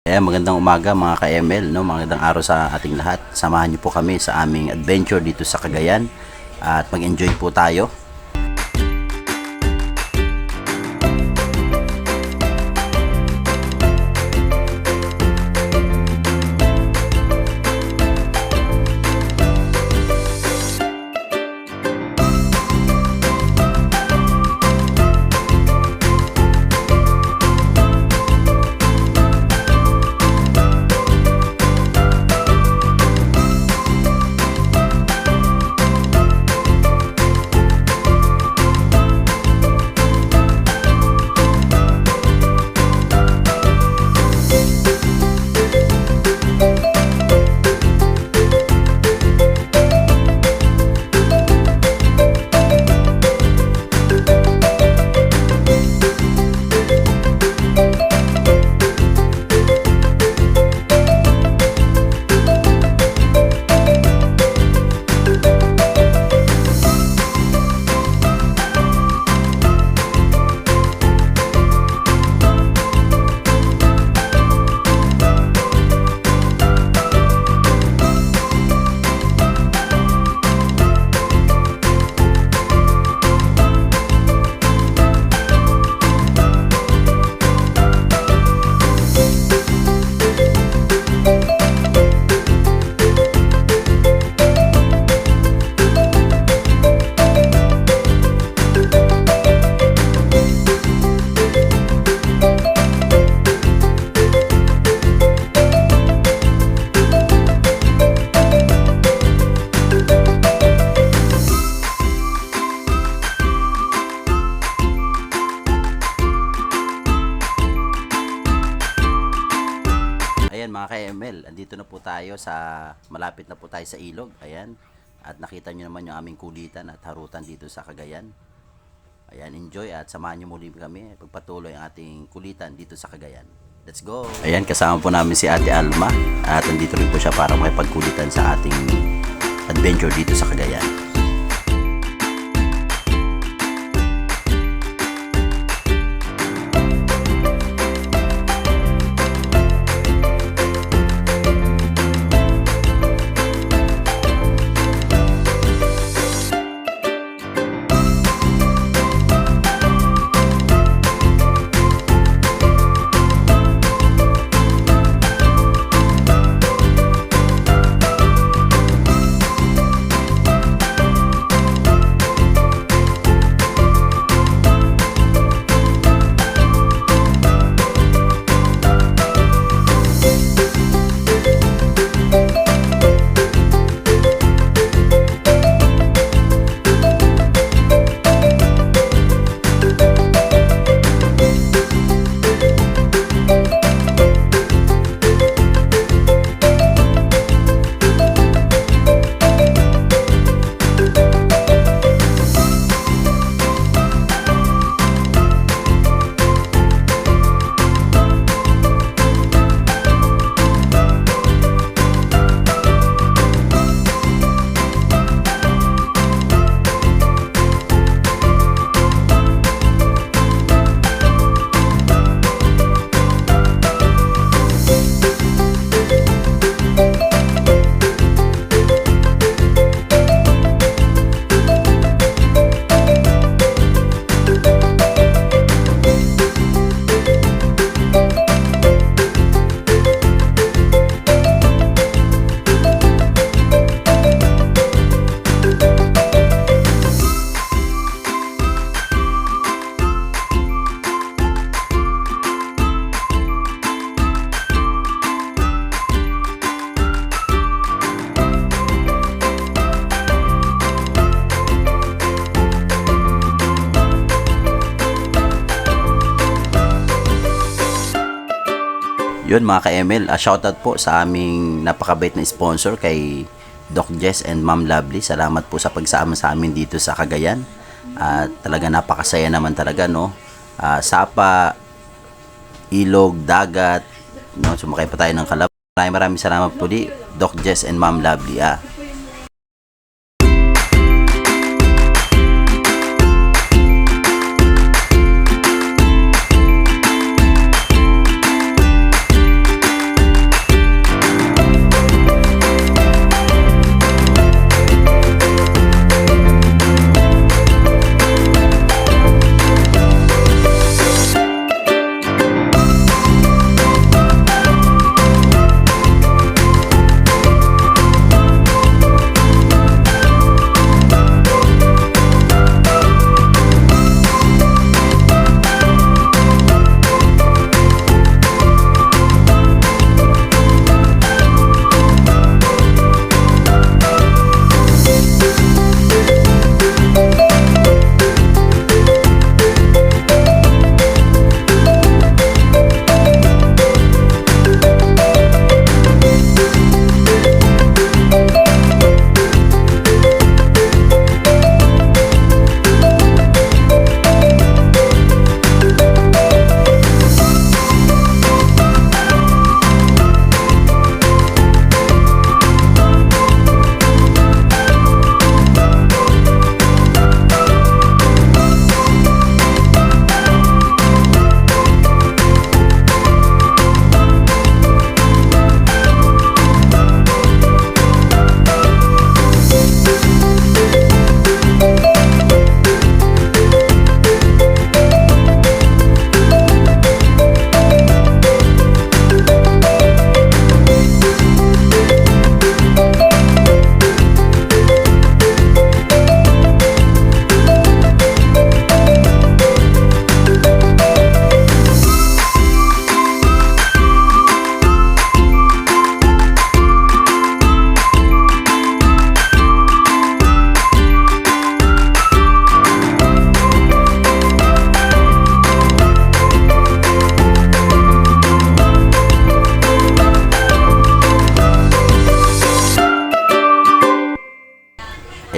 Magandang umaga mga ka-ML, no? Magandang araw sa ating lahat. Samahan niyo po kami sa aming adventure dito sa Cagayan at mag-enjoy po tayo. Ayan mga ka-ML, andito na po tayo malapit na po tayo sa ilog. Ayan, at nakita nyo naman yung aming kulitan at harutan dito sa Cagayan. Ayan, enjoy at samahan nyo muli kami pagpatuloy ang ating kulitan dito sa Cagayan. Let's go! Ayan, kasama po namin si Ate Alma at andito rin po siya para makipagkulitan sa ating adventure dito sa Cagayan. Yun mga ka-ML, shoutout po sa aming napakabait na sponsor kay Doc Jess and Ma'am Lovely. Salamat po sa pagsama sa amin dito sa Cagayan. At talaga napakasaya naman talaga, no? Sapa, ilog, dagat, no? Sumakay pa tayo ng kalab. Maraming salamat po di Doc Jess and Ma'am Lovely.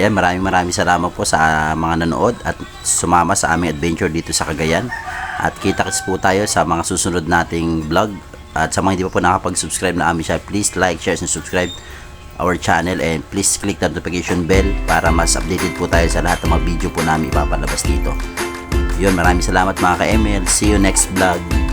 Ayan, maraming salamat po sa mga nanood at sumama sa aming adventure dito sa Cagayan. At kita-kits po tayo sa mga susunod nating vlog. At sa mga hindi pa po nakapag-subscribe na aming channel, please like, share, and subscribe our channel. And please click the notification bell para mas updated po tayo sa lahat ng mga video po namin ipapalabas dito. Yun, maraming salamat mga ka-ML. See you next vlog.